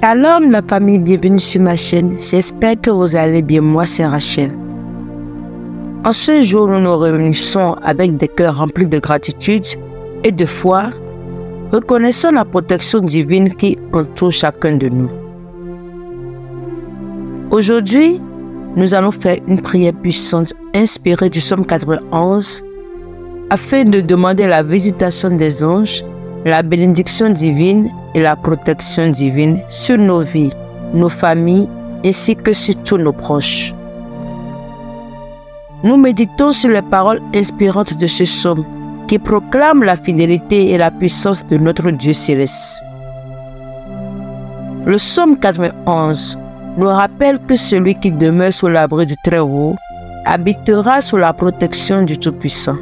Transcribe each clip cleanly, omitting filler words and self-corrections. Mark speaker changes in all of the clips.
Speaker 1: Shalom la famille, bienvenue sur ma chaîne. J'espère que vous allez bien. Moi c'est Rachel. En ce jour, nous nous réunissons avec des cœurs remplis de gratitude et de foi, reconnaissant la protection divine qui entoure chacun de nous. Aujourd'hui, nous allons faire une prière puissante inspirée du psaume 91 afin de demander la visitation des anges, la bénédiction divine et la protection divine sur nos vies, nos familles ainsi que sur tous nos proches. Nous méditons sur les paroles inspirantes de ce psaume qui proclament la fidélité et la puissance de notre Dieu céleste. Le psaume 91 nous rappelle que celui qui demeure sous l'abri du Très-Haut habitera sous la protection du Tout-Puissant.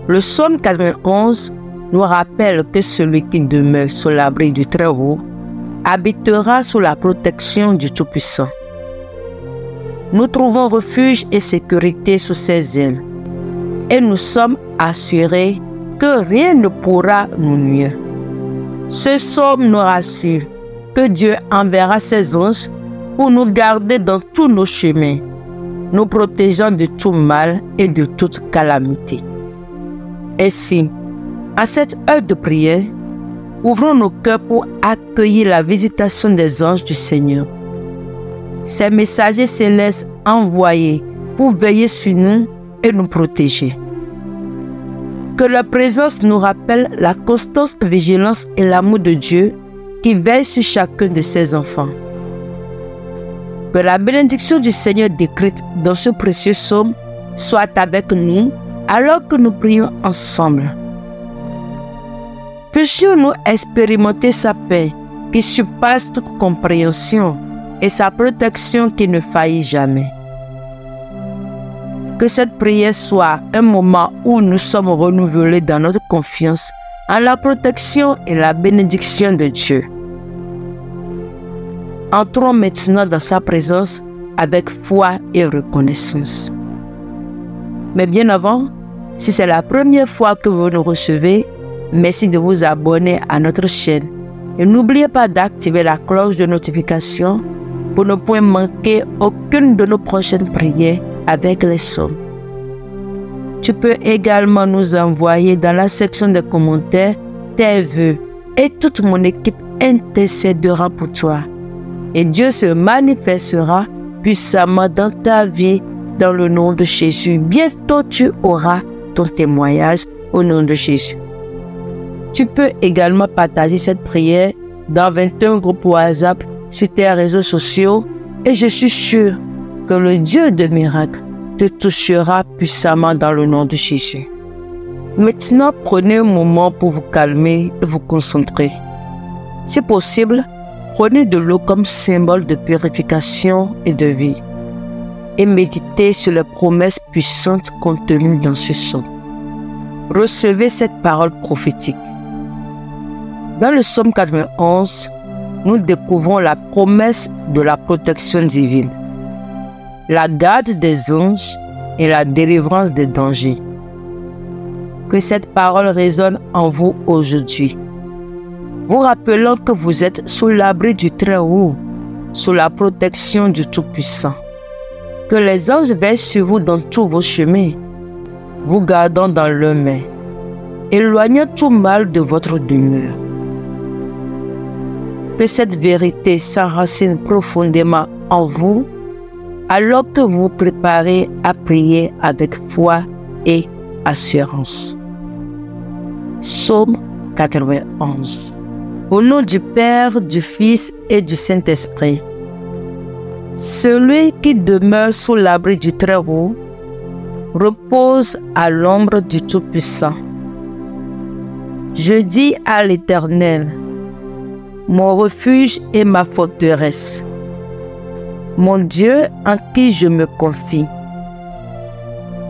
Speaker 1: Le psaume 91 nous rappelle que celui qui demeure sous l'abri du Très-Haut habitera sous la protection du Tout-Puissant. Nous trouvons refuge et sécurité sous ses ailes et nous sommes assurés que rien ne pourra nous nuire. Ce psaume nous rassure que Dieu enverra ses anges pour nous garder dans tous nos chemins, nous protégeant de tout mal et de toute calamité. Ainsi, à cette heure de prière, ouvrons nos cœurs pour accueillir la visitation des anges du Seigneur. Ces messagers célestes envoyés pour veiller sur nous et nous protéger. Que leur présence nous rappelle la constante vigilance et l'amour de Dieu qui veille sur chacun de ses enfants. Que la bénédiction du Seigneur décrite dans ce précieux psaume soit avec nous alors que nous prions ensemble. Puissions-nous expérimenter sa paix qui surpasse toute compréhension et sa protection qui ne faillit jamais. Que cette prière soit un moment où nous sommes renouvelés dans notre confiance en la protection et la bénédiction de Dieu. Entrons maintenant dans sa présence avec foi et reconnaissance. Mais bien avant, si c'est la première fois que vous nous recevez, merci de vous abonner à notre chaîne. Et n'oubliez pas d'activer la cloche de notification pour ne point manquer aucune de nos prochaines prières avec les psaumes. Tu peux également nous envoyer dans la section des commentaires tes vœux et toute mon équipe intercédera pour toi. Et Dieu se manifestera puissamment dans ta vie dans le nom de Jésus. Bientôt tu auras ton témoignage au nom de Jésus. Tu peux également partager cette prière dans 21 groupes WhatsApp sur tes réseaux sociaux et je suis sûr que le Dieu de miracles te touchera puissamment dans le nom de Jésus. Maintenant, prenez un moment pour vous calmer et vous concentrer. Si possible, prenez de l'eau comme symbole de purification et de vie et méditez sur les promesses puissantes contenues dans ce psaume. Recevez cette parole prophétique. Dans le psaume 91, nous découvrons la promesse de la protection divine, la garde des anges et la délivrance des dangers. Que cette parole résonne en vous aujourd'hui, vous rappelant que vous êtes sous l'abri du Très-Haut, sous la protection du Tout-Puissant. Que les anges veillent sur vous dans tous vos chemins, vous gardant dans leurs mains, éloignant tout mal de votre demeure. Que cette vérité s'enracine profondément en vous alors que vous vous préparez à prier avec foi et assurance. Psaume 91. Au nom du Père, du Fils et du Saint-Esprit. Celui qui demeure sous l'abri du Très-Haut repose à l'ombre du Tout-Puissant. Je dis à l'Éternel, mon refuge et ma forteresse, mon Dieu en qui je me confie.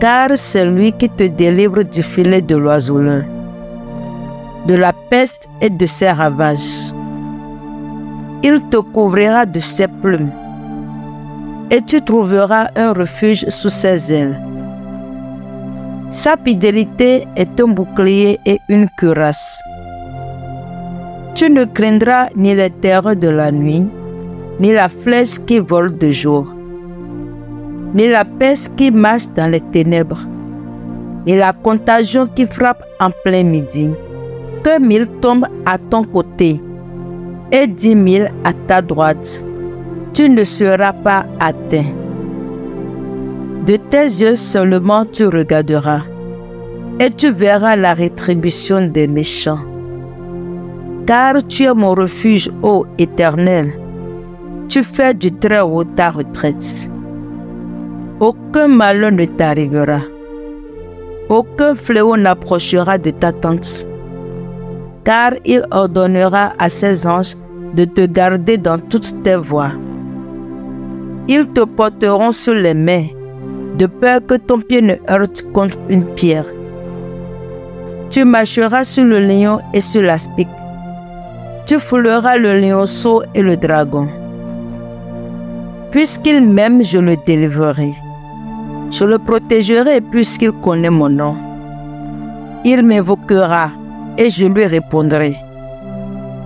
Speaker 1: Car c'est lui qui te délivre du filet de l'oiseleur, de la peste et de ses ravages. Il te couvrira de ses plumes, et tu trouveras un refuge sous ses ailes. Sa fidélité est un bouclier et une cuirasse. Tu ne craindras ni les terreurs de la nuit, ni la flèche qui vole de jour, ni la peste qui marche dans les ténèbres, ni la contagion qui frappe en plein midi. Que 1000 tombent à ton côté et 10 000 à ta droite, tu ne seras pas atteint. De tes yeux seulement tu regarderas, et tu verras la rétribution des méchants. Car tu es mon refuge, ô Éternel. Tu fais du Très-Haut ta retraite. Aucun malheur ne t'arrivera. Aucun fléau n'approchera de ta tente. Car il ordonnera à ses anges de te garder dans toutes tes voies. Ils te porteront sur les mains, de peur que ton pied ne heurte contre une pierre. Tu marcheras sur le lion et sur l'aspic. Tu fouleras le lionceau et le dragon. Puisqu'il m'aime, je le délivrerai. Je le protégerai puisqu'il connaît mon nom. Il m'invoquera et je lui répondrai.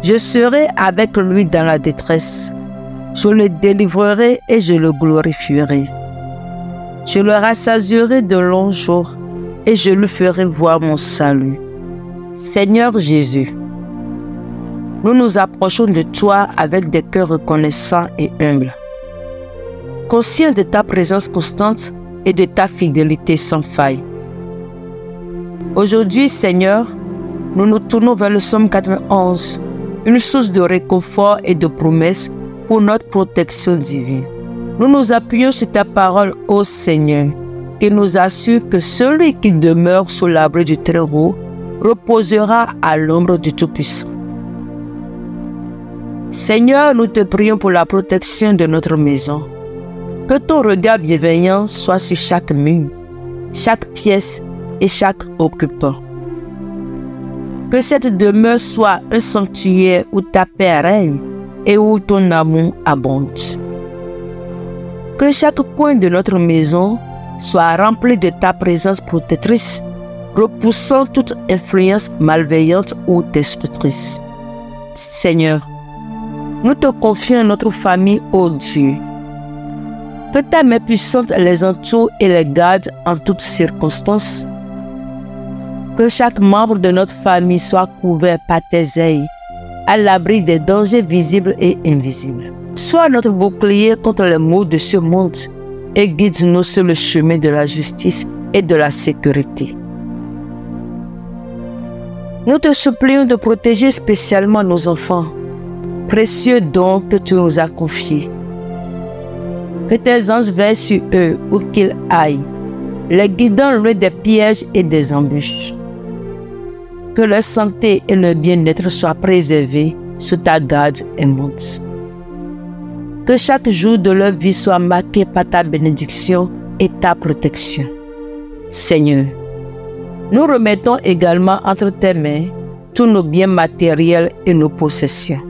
Speaker 1: Je serai avec lui dans la détresse. Je le délivrerai et je le glorifierai. Je le rassasierai de longs jours et je lui ferai voir mon salut. Seigneur Jésus, nous nous approchons de toi avec des cœurs reconnaissants et humbles, conscients de ta présence constante et de ta fidélité sans faille. Aujourd'hui, Seigneur, nous nous tournons vers le psaume 91, une source de réconfort et de promesses pour notre protection divine. Nous nous appuyons sur ta parole, ô Seigneur, qui nous assure que celui qui demeure sous l'abri du Très-Haut reposera à l'ombre du Tout-Puissant. Seigneur, nous te prions pour la protection de notre maison. Que ton regard bienveillant soit sur chaque mur, chaque pièce et chaque occupant. Que cette demeure soit un sanctuaire où ta paix règne et où ton amour abonde. Que chaque coin de notre maison soit rempli de ta présence protectrice, repoussant toute influence malveillante ou destructrice. Seigneur, nous te confions notre famille, ô Dieu. Que ta main puissante les entoure et les garde en toutes circonstances. Que chaque membre de notre famille soit couvert par tes ailes, à l'abri des dangers visibles et invisibles. Sois notre bouclier contre les maux de ce monde et guide-nous sur le chemin de la justice et de la sécurité. Nous te supplions de protéger spécialement nos enfants, précieux dons que tu nous as confiés. Que tes anges veillent sur eux où qu'ils aillent, les guidant loin des pièges et des embûches. Que leur santé et leur bien-être soient préservés sous ta garde aimante. Que chaque jour de leur vie soit marqué par ta bénédiction et ta protection. Seigneur, nous remettons également entre tes mains tous nos biens matériels et nos possessions.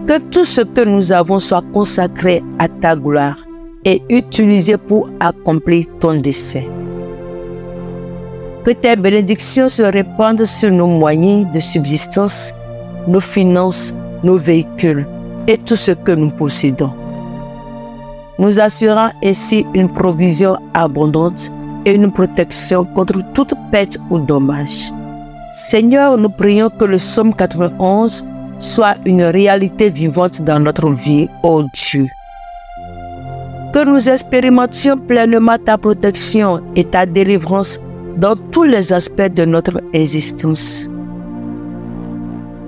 Speaker 1: Que tout ce que nous avons soit consacré à ta gloire et utilisé pour accomplir ton dessein. Que tes bénédictions se répandent sur nos moyens de subsistance, nos finances, nos véhicules et tout ce que nous possédons, nous assurant ainsi une provision abondante et une protection contre toute perte ou dommage. Seigneur, nous prions que le psaume 91 soit une réalité vivante dans notre vie, ô Dieu. Que nous expérimentions pleinement ta protection et ta délivrance dans tous les aspects de notre existence.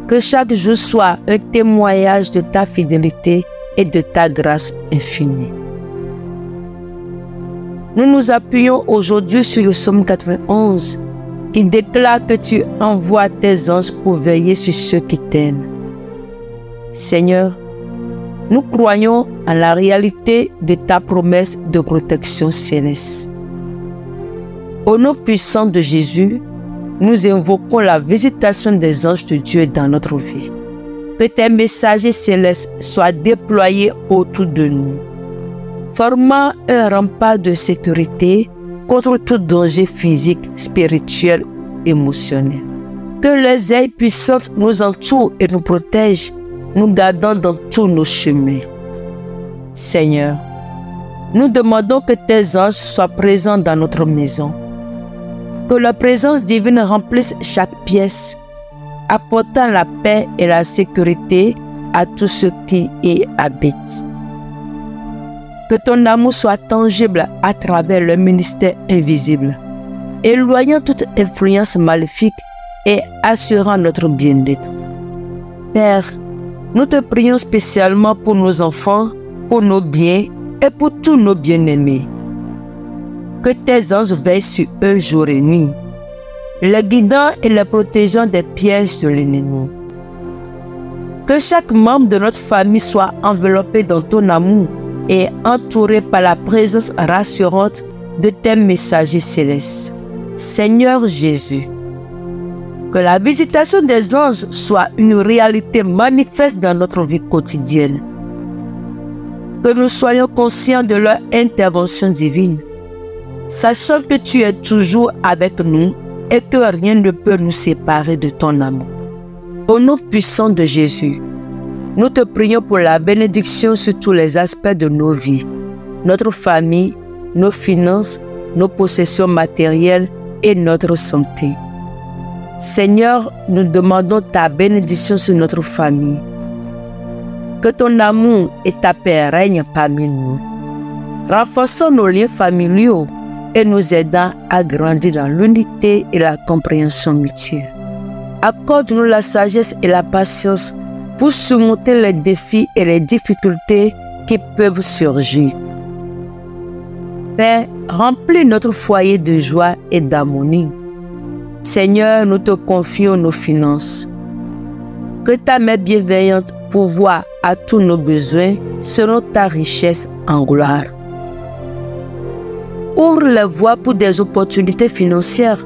Speaker 1: Que chaque jour soit un témoignage de ta fidélité et de ta grâce infinie. Nous nous appuyons aujourd'hui sur le psaume 91 qui déclare que tu envoies tes anges pour veiller sur ceux qui t'aiment. Seigneur, nous croyons en la réalité de ta promesse de protection céleste. Au nom puissant de Jésus, nous invoquons la visitation des anges de Dieu dans notre vie. Que tes messagers célestes soient déployés autour de nous, formant un rempart de sécurité contre tout danger physique, spirituel, émotionnel. Que les ailes puissantes nous entourent et nous protègent, nous gardant dans tous nos chemins. Seigneur, nous demandons que tes anges soient présents dans notre maison. Que la présence divine remplisse chaque pièce, apportant la paix et la sécurité à tous ceux qui y habitent. Que ton amour soit tangible à travers le ministère invisible, éloignant toute influence maléfique et assurant notre bien-être. Père, nous te prions spécialement pour nos enfants, pour nos biens et pour tous nos bien-aimés. Que tes anges veillent sur eux jour et nuit, les guidant et les protégeant des pièges de l'ennemi. Que chaque membre de notre famille soit enveloppé dans ton amour et entouré par la présence rassurante de tes messagers célestes. Seigneur Jésus, que la visitation des anges soit une réalité manifeste dans notre vie quotidienne. Que nous soyons conscients de leur intervention divine, sachant que tu es toujours avec nous et que rien ne peut nous séparer de ton amour. Au nom puissant de Jésus, nous te prions pour la bénédiction sur tous les aspects de nos vies, notre famille, nos finances, nos possessions matérielles et notre santé. Seigneur, nous demandons ta bénédiction sur notre famille. Que ton amour et ta paix règnent parmi nous, renforçant nos liens familiaux et nous aidant à grandir dans l'unité et la compréhension mutuelle. Accorde-nous la sagesse et la patience pour surmonter les défis et les difficultés qui peuvent surgir. Père, remplis notre foyer de joie et d'harmonie. Seigneur, nous te confions nos finances. Que ta main bienveillante pourvoie à tous nos besoins selon ta richesse en gloire. Ouvre les voies pour des opportunités financières.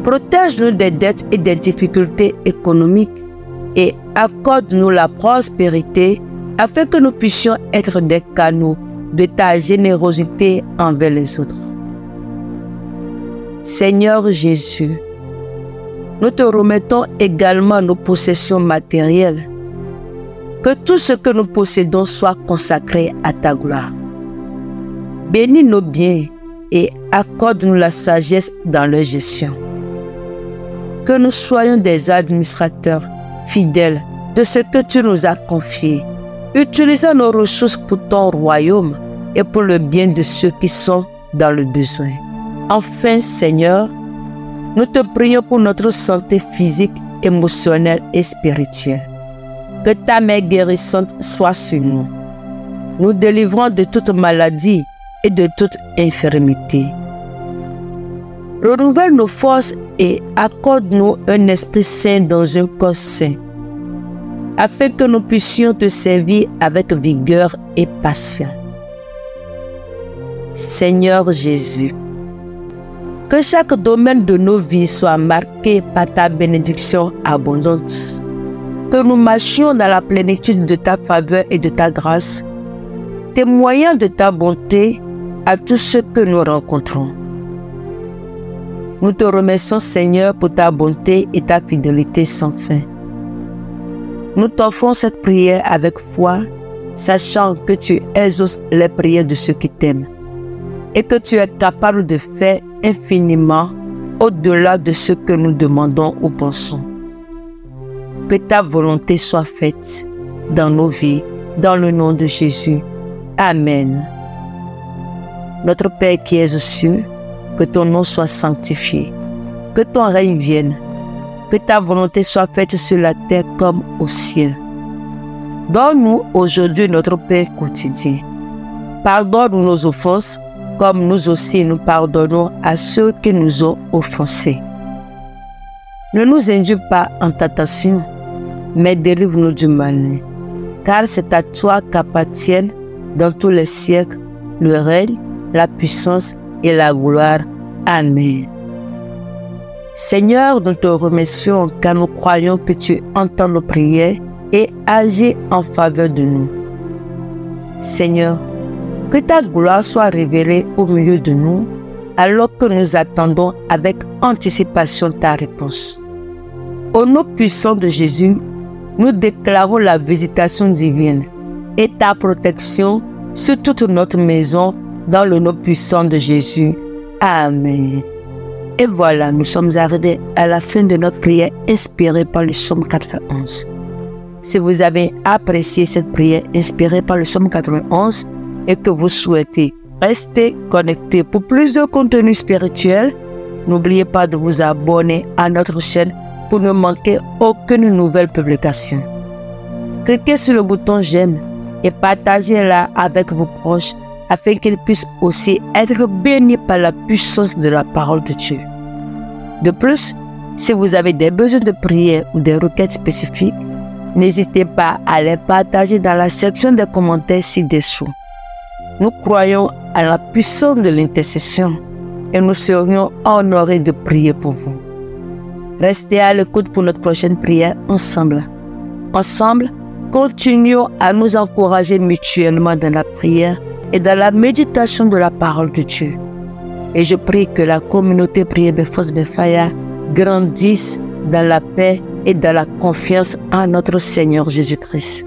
Speaker 1: Protège-nous des dettes et des difficultés économiques et accorde-nous la prospérité afin que nous puissions être des canaux de ta générosité envers les autres. Seigneur Jésus, nous te remettons également nos possessions matérielles. Que tout ce que nous possédons soit consacré à ta gloire. Bénis nos biens et accorde-nous la sagesse dans leur gestion. Que nous soyons des administrateurs fidèles de ce que tu nous as confié, utilisant nos ressources pour ton royaume et pour le bien de ceux qui sont dans le besoin. Enfin, Seigneur, nous te prions pour notre santé physique, émotionnelle et spirituelle. Que ta main guérissante soit sur nous, nous délivrant de toute maladie et de toute infirmité. Renouvelle nos forces et accorde-nous un esprit saint dans un corps saint, afin que nous puissions te servir avec vigueur et patience. Seigneur Jésus, que chaque domaine de nos vies soit marqué par ta bénédiction abondante. Que nous marchions dans la plénitude de ta faveur et de ta grâce, témoignant de ta bonté à tous ceux que nous rencontrons. Nous te remercions, Seigneur, pour ta bonté et ta fidélité sans fin. Nous t'offrons cette prière avec foi, sachant que tu exauces les prières de ceux qui t'aiment et que tu es capable de faire infiniment au-delà de ce que nous demandons ou pensons. Que ta volonté soit faite dans nos vies, dans le nom de Jésus. Amen. Notre Père qui es aux cieux, que ton nom soit sanctifié, que ton règne vienne, que ta volonté soit faite sur la terre comme au ciel. Donne-nous aujourd'hui notre pain quotidien. Pardonne-nous nos offenses, comme nous aussi nous pardonnons à ceux qui nous ont offensés. Ne nous induis pas en tentation, mais délivre-nous du malin. Car c'est à toi qu'appartiennent dans tous les siècles le règne, la puissance et la gloire. Amen. Seigneur, nous te remercions car nous croyons que tu entends nos prières et agis en faveur de nous. Seigneur, que ta gloire soit révélée au milieu de nous alors que nous attendons avec anticipation ta réponse. Au nom puissant de Jésus, nous déclarons la visitation divine et ta protection sur toute notre maison dans le nom puissant de Jésus. Amen. Et voilà, nous sommes arrivés à la fin de notre prière inspirée par le psaume 91. Si vous avez apprécié cette prière inspirée par le psaume 91 et que vous souhaitez rester connecté pour plus de contenu spirituel, n'oubliez pas de vous abonner à notre chaîne pour ne manquer aucune nouvelle publication. Cliquez sur le bouton j'aime et partagez-la avec vos proches afin qu'ils puissent aussi être bénis par la puissance de la parole de Dieu. De plus, si vous avez des besoins de prière ou des requêtes spécifiques, n'hésitez pas à les partager dans la section des commentaires ci-dessous. Nous croyons à la puissance de l'intercession et nous serions honorés de prier pour vous. Restez à l'écoute pour notre prochaine prière ensemble. Ensemble, continuons à nous encourager mutuellement dans la prière et dans la méditation de la parole de Dieu. Et je prie que la communauté Prière Befos Befaya grandisse dans la paix et dans la confiance en notre Seigneur Jésus-Christ.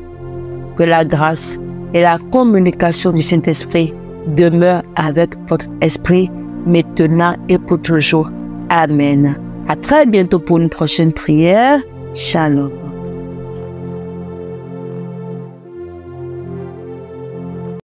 Speaker 1: Que la grâce et la communication du Saint-Esprit demeurent avec votre esprit maintenant et pour toujours. Amen. À très bientôt pour une prochaine prière. Shalom.